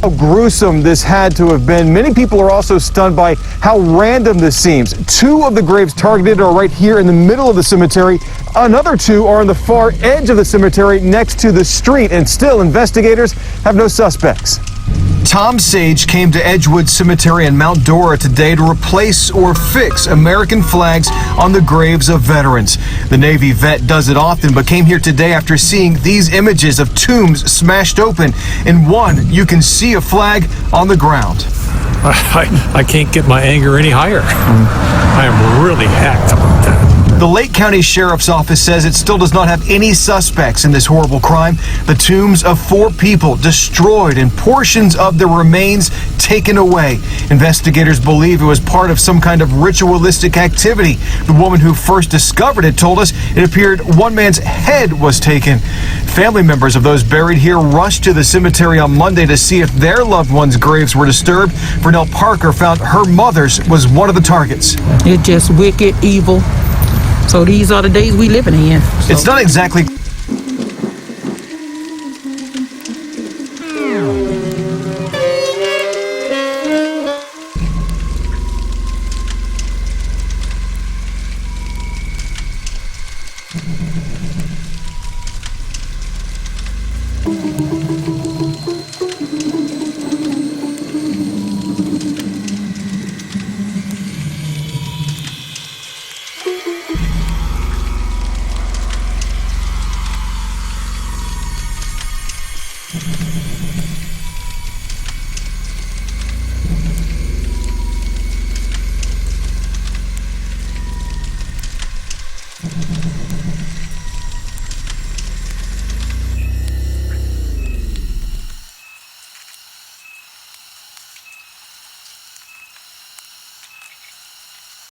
How gruesome this had to have been. Many people are also stunned by how random this seems. 2 of the graves targeted are right here in the middle of the cemetery. Another 2 are on the far edge of the cemetery next to the street, and still investigators have no suspects. Tom Sage came to Edgewood Cemetery in Mount Dora today to replace or fix American flags on the graves of veterans. The Navy vet does it often, but came here today after seeing these images of tombs smashed open. In one, you can see a flag on the ground. I can't get my anger any higher. I am really hacked about that. The Lake County Sheriff's Office says it still does not have any suspects in this horrible crime. The tombs of 4 people destroyed and portions of their remains taken away. Investigators believe it was part of some kind of ritualistic activity. The woman who first discovered it told us it appeared one man's head was taken. Family members of those buried here rushed to the cemetery on Monday to see if their loved ones' graves were disturbed. Vernell Parker found her mother's was one of the targets. It's just wicked, evil. So these are the days we living in. So. It's not exactly...